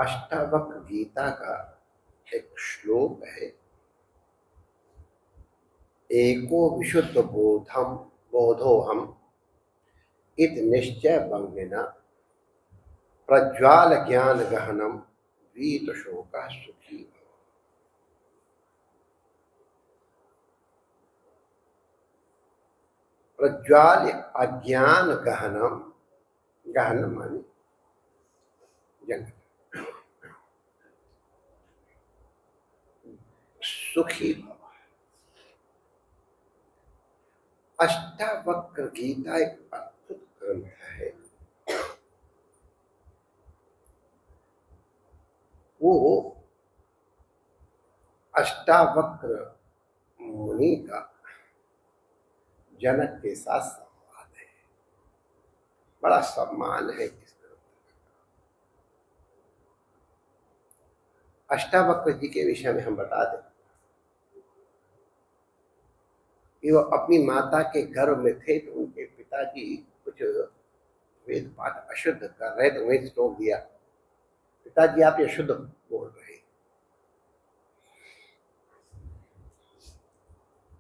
अष्टावक्र गीता का एक श्लोक है, एको विशुद्ध बोधोहम इत निश्चय बंगिना प्रज्वाल ज्ञान गहनम वीत शोका सुखी भव। प्रज्वाल अज्ञान गहनम, गहन माने जंगल, सुखी भव। अष्टावक्र गीता एक अद्भुत ग्रंथ है। वो अष्टावक्र मुनि का जनक के साथ संवाद है। बड़ा सम्मान है इस ग्रंथ का। अष्टावक्र जी के विषय में हम बता दें कि वो अपनी माता के गर्भ में थे तो उनके पिताजी कुछ वेद पाठ अशुद्ध कर रहे तो वहीं रोक दिया, पिताजी आप ये शुद्ध बोल रहे।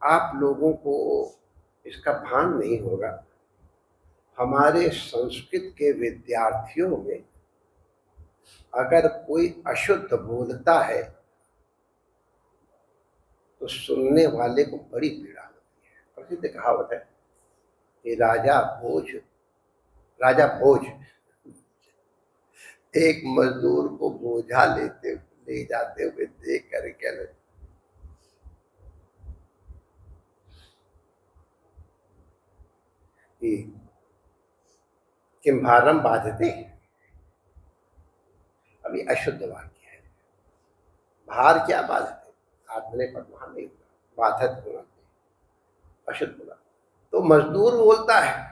आप लोगों को इसका भान नहीं होगा, हमारे संस्कृत के विद्यार्थियों में अगर कोई अशुद्ध बोलता है तो सुनने वाले को बड़ी पीड़ा होती है। प्रसिद्ध कहावत है कि राजा भोज एक मजदूर को बोझा ले जाते हुए देख कर कहने कि किम भारम बाधते, अभी अशुद्ध वाक्य है। भार क्या बाधते, आत्मने पर वहां नहीं होगा, बाधत होना अशुद्ध बोला तो मजदूर बोलता है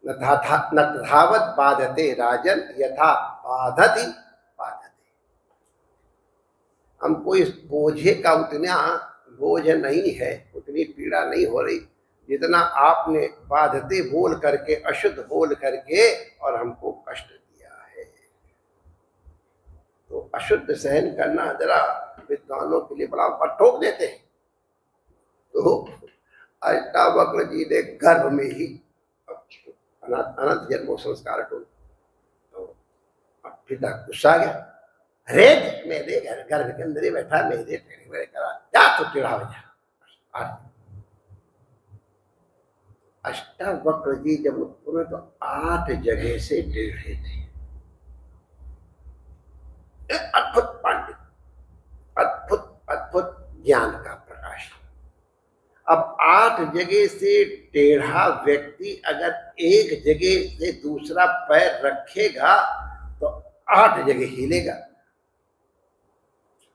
न तथावत बाधते राजन यथा बाधति बाधते। हमको इस बोझे का उतना बोझ नहीं है, उतनी पीड़ा नहीं हो रही जितना आपने बाधते बोल करके, अशुद्ध बोल करके और हमको कष्ट दिया है। तो अशुद्ध सहन करना जरा विद्वानों के लिए बड़ा ठोक देते हैं। तो अष्टावक्र जी ने गर्भ में ही अनंत जन्मों संस्कार को, तो पिता गुस्सा गया, अरे मेरे गर्भ के अंदर ही बैठा, मेरे करा जा तो टेढ़ा हो जा। अष्टावक्र जी जब उत्पन्न तो 8 जगह से टेढ़े थे। अद्भुत पांडित, अद्भुत ज्ञान का प्रकाश। अब 8 जगह से टेढ़ा व्यक्ति अगर एक जगह से दूसरा पैर रखेगा तो 8 जगह हिलेगा।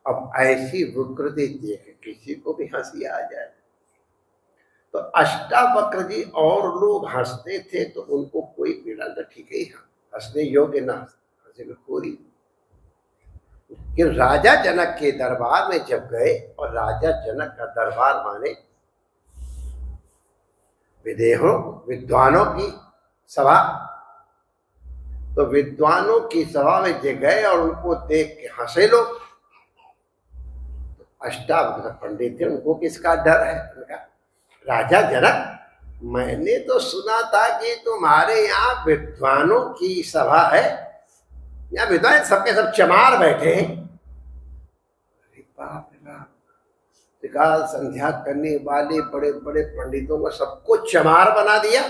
अब ऐसी विकृति देख किसी को भी हंसी आ जाए। तो अष्टावक्र जी और लोग हंसते थे तो उनको कोई पीड़ा न, ठीक है, हंसने योग्य ना हंसे में पूरी। कि राजा जनक के दरबार में जब गए, और राजा जनक का दरबार माने विद्वानों की सभा, तो विद्वानों की सभा में जो गए और उनको देख के हंसे लोग। तो अष्टावक्र पंडित थे, उनको किसका डर है? उनका राजा जनक, मैंने तो सुना था कि तुम्हारे यहाँ विद्वानों की सभा है, यहाँ विद्वान सबके सब चमार बैठे हैं। बाप रे बाप, त्रिकाल संध्या करने वाले बड़े बड़े पंडितों को सबको चमार बना दिया।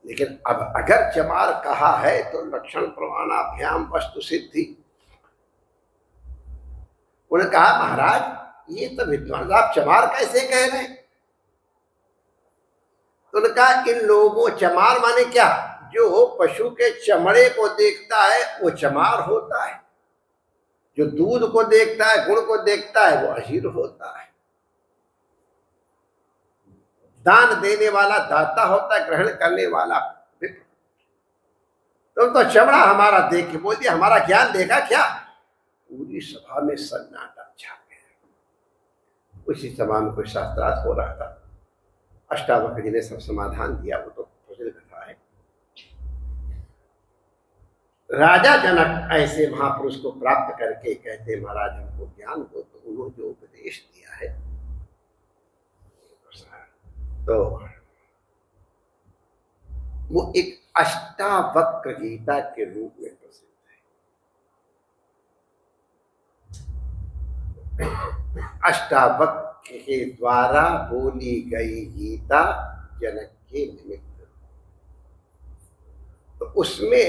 लेकिन अब अगर चमार कहा है तो लक्षण प्रमाणाभ्याम वस्तु सिद्धि। उन्होंने कहा महाराज ये तो विद्वान, आप चमार कैसे कह रहे हैं? तो उन्होंने कहा इन लोगों, चमार माने क्या? जो पशु के चमड़े को देखता है वो चमार होता है, जो दूध को देखता है, गुण को देखता है, वो अहीर होता है। दान देने वाला दाता होता है, ग्रहण करने वाला विप्र। तो चमड़ा हमारा देख के बोल दिया, हमारा ज्ञान देखा क्या? पूरी सभा में सन्नाटा छा गया। उसी सभा में कोई शास्त्रार्थ हो रहा था। अष्टावक्र जी ने सब समाधान दिया, वो तो प्रसिद्ध कथा है। राजा जनक ऐसे महापुरुष को प्राप्त करके कहते महाराज हमको ज्ञान दो, तो उन्होंने जो उपदेश दिया है तो वो एक अष्टावक्र गीता के रूप में प्रसिद्ध है। अष्टावक्र के द्वारा बोली गई गीता जनक के निमित्त, तो उसमें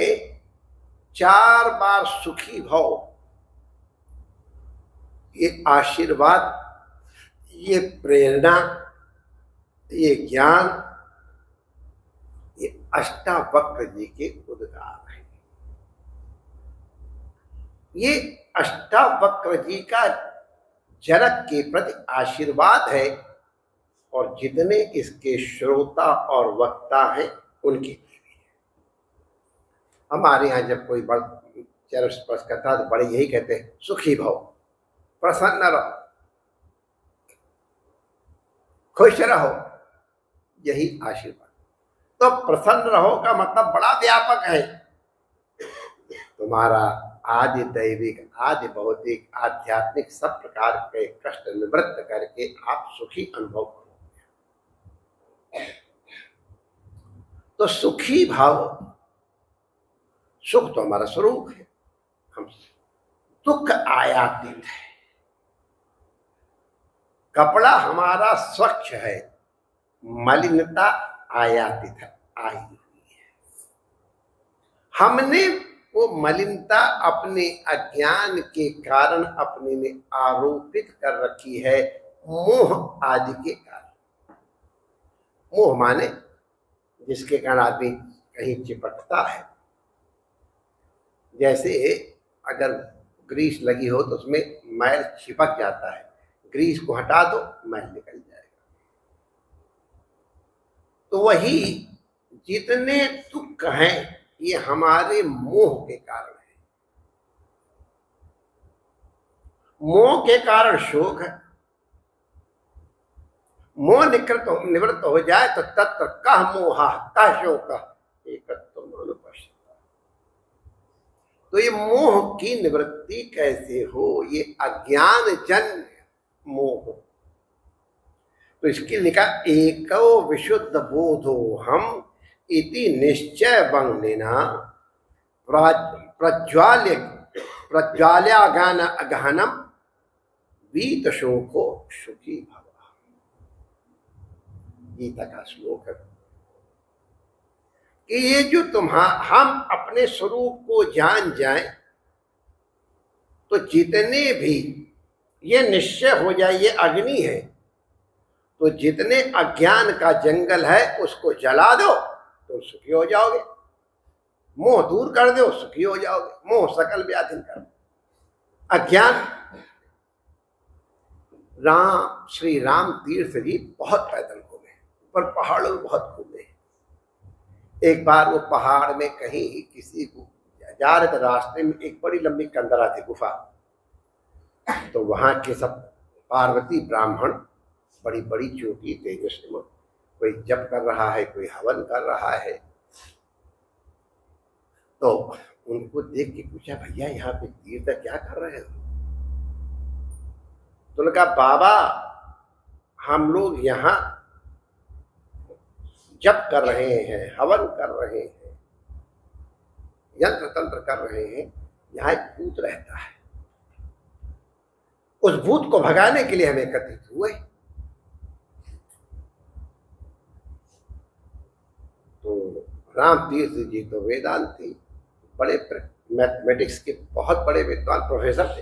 4 बार सुखी भव, ये आशीर्वाद, ये प्रेरणा, ये ज्ञान, ये अष्टावक्र जी के उद्गार हैं। ये अष्टावक्र जी का जनक के प्रति आशीर्वाद है और जितने इसके श्रोता और वक्ता हैं उनके लिए। हमारे यहाँ जब कोई बड़ चरण स्पर्श करता तो बड़े यही कहते हैं, सुखी भव, प्रसन्न रहो, खुश रहो, यही आशीर्वाद। तो प्रसन्न रहो का मतलब बड़ा व्यापक है। तुम्हारा आदि दैविक, आदि भौतिक, आध्यात्मिक सब प्रकार के कष्ट निवृत्त करके आप सुखी अनुभव करोगे। तो सुखी भाव, सुख तो हमारा स्वरूप है, हम दुख आयातित है। कपड़ा हमारा स्वच्छ है, मलिनता आयातित है, आई हुई है। हमने वो मलिनता अपने अज्ञान के कारण अपने में आरोपित कर रखी है, मोह आदि के कारण। मोह माने जिसके कारण आदमी कहीं चिपकता है। जैसे अगर ग्रीस लगी हो तो उसमें मैल चिपक जाता है, ग्रीस को हटा दो मैल निकल जाएगा। तो वही जितने दुख हैं ये हमारे मोह के कारण है। मोह के कारण शोक है। मोह निवृत्त हो जाए तो तत्र कह मोहा कह शोक एकत्व अनुपस्थित। तो ये मोह की निवृत्ति कैसे हो? ये अज्ञान जन्य मोह। तो इसके लिखा एको विशुद्ध बोधो हम इति निश्चय बंगलिना प्रज्वाल्यागान अगहनम वीत शोको सुखी भव। गीता का श्लोक है कि ये जो हम अपने स्वरूप को जान जाएं तो जितने भी ये निश्चय हो जाए ये अग्नि है, तो जितने अज्ञान का जंगल है उसको जला दो तो सुखी हो जाओगे। मोह दूर कर दो सुखी हो जाओगे। मोह सकल व्याधि कर। अज्ञान, श्री राम तीर्थ जी बहुत पैदल घूमे, ऊपर पहाड़ों में बहुत घूमे। एक बार वो पहाड़ में कहीं किसी को जा रहे थे, रास्ते में एक बड़ी लंबी कंदरा थी, गुफा। तो वहां के सब पार्वती ब्राह्मण बड़ी बड़ी चोटी तेजस्वी, कोई जप कर रहा है, कोई हवन कर रहा है। तो उनको देख के पूछा, भैया यहाँ पे तीर्थ क्या कर रहे हो? तो उन्होंने कहा, बाबा हम लोग यहाँ जप कर रहे हैं, हवन कर रहे हैं, यंत्र तंत्र कर रहे हैं। यहाँ एक भूत रहता है, उस भूत को भगाने के लिए हम एकत्रित हुए। तो राम तीर्थ जी तो वेदांती, बड़े मैथमेटिक्स के बहुत बड़े विद्वान प्रोफेसर थे।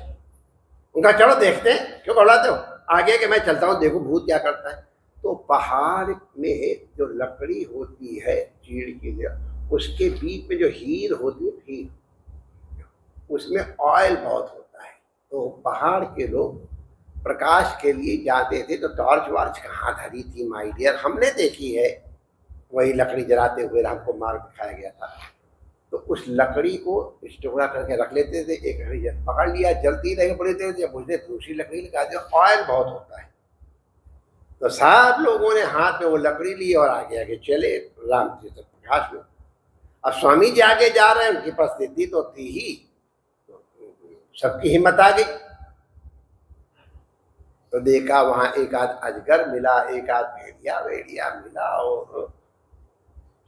उनका चलो देखते हैं, क्यों घबराते हो, आगे के मैं चलता हूँ, देखो भूत क्या करता है। तो पहाड़ में जो लकड़ी होती है चीड़ की, उसके बीच में जो हीर होती है, हीर, उसमें ऑयल बहुत होता है। तो पहाड़ के लोग प्रकाश के लिए जाते थे तो टॉर्च वार्च कहाँ धरी थी माय डियर, हमने देखी है। वही लकड़ी जलाते हुए हमको मार दिखाया गया था। तो उस लकड़ी को टुकड़ा करके रख लेते थे, एक लकड़ी पकड़ लिया, जलती रही बड़ी देर, जब बुझे दूसरी लकड़ी लगा दिया। ऑयल बहुत होता है। तो सब लोगों ने हाथ में वो लकड़ी ली और आगे आगे चले राम तीर्थ प्रकाश में। अब स्वामी जी आगे जा रहे हैं, उनकी परिस्थिति तो थी ही, सबकी हिम्मत आ गई। तो देखा वहां एक आध अजगर मिला, एक आध भेड़िया मिला, और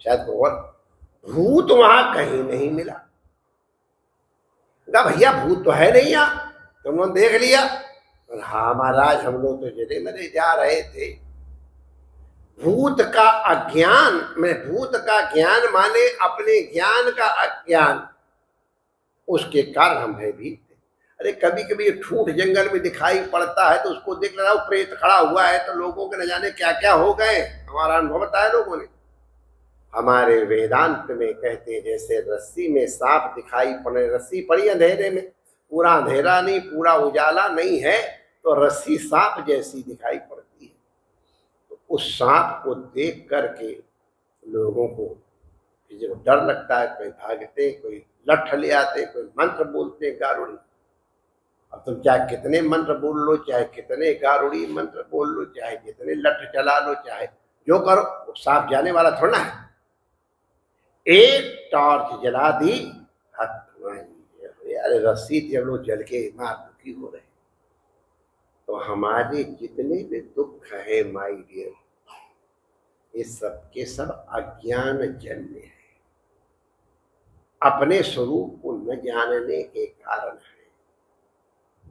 शायद और भूत वहां कहीं नहीं मिला। कहा भैया भूत तो है नहीं यहाँ, तुम लोग देख लिया? हाँ महाराज, हम लोग तो जरे मरे जा रहे थे। भूत का अज्ञान में, भूत का ज्ञान माने अपने ज्ञान का अज्ञान, उसके कारण हम भयभीत थे। अरे कभी कभी ठूठ जंगल में दिखाई पड़ता है तो उसको देख लेना, प्रेत खड़ा हुआ है तो लोगों के न जाने क्या क्या हो गए। हमारा अनुभव बताया लोगों ने। हमारे वेदांत में कहते हैं जैसे रस्सी में सांप दिखाई पड़े, रस्सी पड़ी अंधेरे में, पूरा अंधेरा नहीं, पूरा उजाला नहीं है, तो रस्सी सांप जैसी दिखाई पड़ती है। तो उस सांप को देख करके लोगों को जो डर लगता है, कोई भागते, कोई लठ ले आते, कोई मंत्र बोलते गारुड़ी। अब तुम चाहे कितने मंत्र बोल लो, चाहे कितने गारुड़ी मंत्र बोल लो, चाहे कितने लठ चला लो, चाहे जो करो, वो सांप जाने वाला थोड़ा है। एक टॉर्च जला दी, अरे रस्सी थी, हम लोग जल के मार दुखी हो रहे। तो हमारे जितने भी दुख है माय डियर, ये सब के सब अज्ञान जन्य है, अपने स्वरूप को न जानने के कारण है।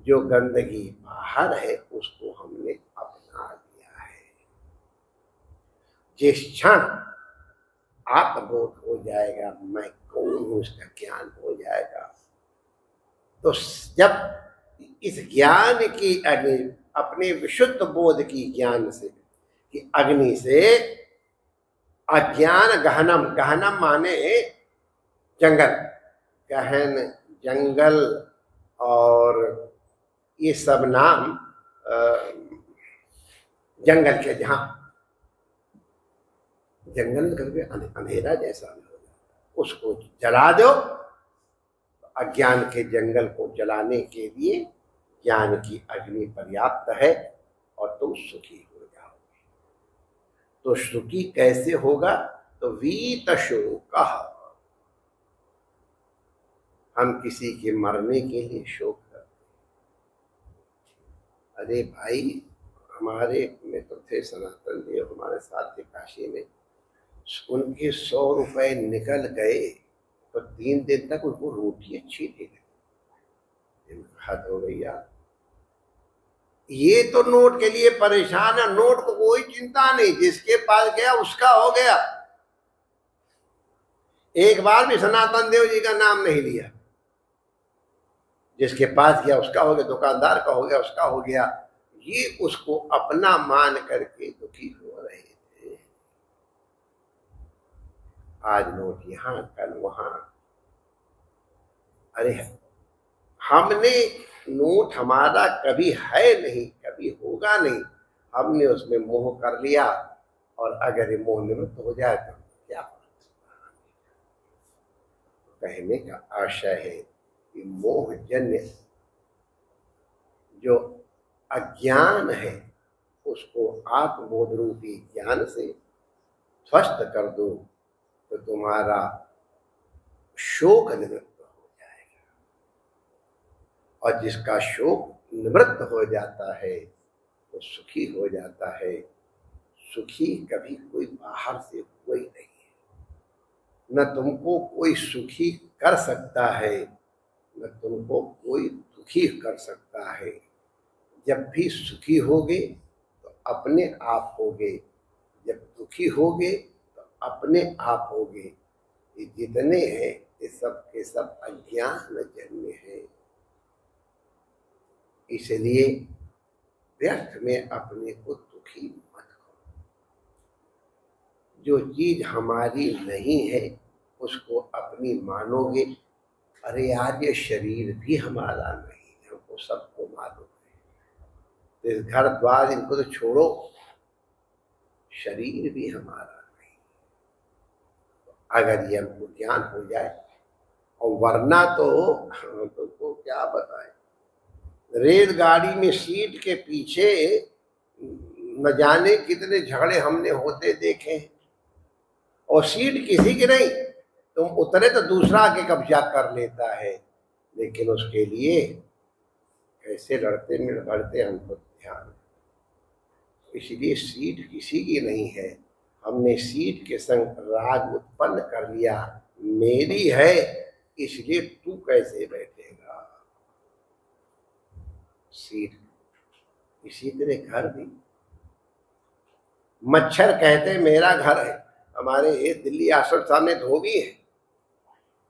जो गंदगी बाहर है उसको हमने अपना लिया है। जिस क्षण आत्मबोध हो जाएगा, मैं कौन हूं, इसका ज्ञान हो जाएगा, तो जब इस ज्ञान की अग्नि, अपने विशुद्ध बोध की ज्ञान से, कि अग्नि से अज्ञान गहनम, गहनम माने जंगल, गहन जंगल, और ये सब नाम जंगल के, जहां जंगल में कभी अंधेरा जैसा नहीं हो जाता, उसको जला दो। अज्ञान के जंगल को जलाने के लिए ज्ञान की अग्नि पर्याप्त है और तुम सुखी हो जाओगे। तो सुखी कैसे होगा? तो वीत शोक, हम किसी के मरने के लिए शोक करते। अरे भाई, हमारे में तो थे सनातन देव, हमारे साथ थे काशी में, उनके 100 रुपए निकल गए तो 3 दिन तक उनको रोटी अच्छी नहीं लगी। हद हो गई यार, ये तो नोट के लिए परेशान है, नोट को कोई चिंता नहीं, जिसके पास गया उसका हो गया। एक बार भी सनातन देव जी का नाम नहीं लिया, जिसके पास गया उसका हो गया, दुकानदार का हो गया उसका हो गया। ये उसको अपना मान करके दुखी हो रहे थे। आज नोट यहाँ, कल वहां। अरे हमने नोट हमारा कभी है नहीं, कभी होगा नहीं, हमने उसमें मोह कर लिया, और अगर ये मोह निवृत्त हो जाए तो क्या कहने का आशय है कि मोहजन्य जो अज्ञान है उसको आत्मबोध रूपी ज्ञान से ध्वस्त कर दो, तो तुम्हारा शोक निवृत्त हो जाएगा। और जिसका शोक निवृत्त हो जाता है वो सुखी हो जाता है। सुखी कभी कोई बाहर से हुआ ही नहीं है, न तुमको कोई सुखी कर सकता है, न तुमको कोई दुखी कर सकता है। जब भी सुखी होगे तो अपने आप होगे, जब दुखी होगे तो अपने आप होगे। ये जितने हैं ये सब के सब अज्ञान जन्य है। इसलिए व्यर्थ में अपने को दुखी मत करो। जो चीज हमारी नहीं है उसको अपनी मानोगे। अरे यार, ये शरीर भी हमारा नहीं, हमको सबको मालूम है। इस घर द्वार इनको तो छोड़ो, शरीर भी हमारा नहीं। अगर ये हमको ज्ञान हो जाए, और वरना तो तुमको क्या बताए, रेलगाड़ी में सीट के पीछे न जाने कितने झगड़े हमने होते देखे, और सीट किसी की नहीं, तुम उतरे तो दूसरा आके कब्जा कर लेता है, लेकिन उसके लिए कैसे लड़ते भड़ते हमको ध्यान। इसलिए सीट किसी की नहीं है, हमने सीट के संग राग उत्पन्न कर लिया, मेरी है इसलिए तू कैसे बैठेगा। सीट इसी तरह घर भी, मच्छर कहते मेरा घर है। हमारे ये दिल्ली आश्रम सामने धोबी है,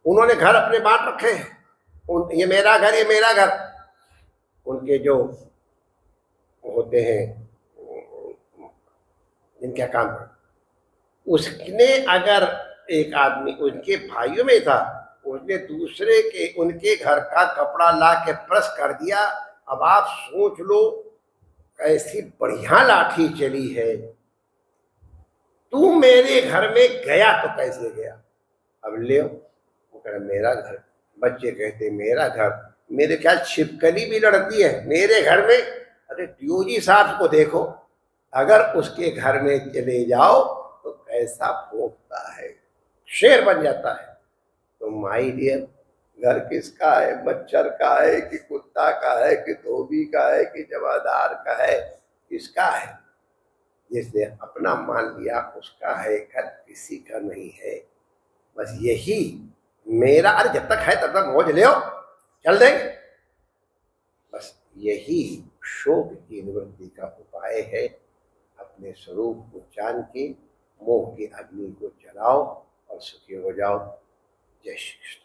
उन्होंने घर अपने बांट रखे हैं, ये मेरा घर, ये मेरा घर। उनके जो होते हैं इनका काम, उसने अगर एक आदमी उनके भाइयों में था, उसने दूसरे के उनके घर का कपड़ा ला के प्रेस कर दिया। अब आप सोच लो ऐसी बढ़िया लाठी चली है, तू मेरे घर में गया तो कैसे गया। अब ले वो कह मेरा घर, बच्चे कहते मेरा घर, मेरे ख्याल छिपकली भी लड़ती है मेरे घर में। अरे ड्योजी साहब को देखो, अगर उसके घर में चले जाओ तो कैसा भोंकता है, शेर बन जाता है। तो माय डियर, घर किसका है, मच्छर का है कि कुत्ता का है कि धोबी का है कि जमादार का है, किसका है। जिसने अपना मान लिया उसका है, घर किसी का नहीं है। बस यही मेरा, अरे जब तक है तब तक मौज ले आओ, चल देंगे। बस यही शोक की निवृत्ति का उपाय है। अपने स्वरूप को जान के मोह की अग्नि को जलाओ और सुखी हो जाओ। जय श्री कृष्ण।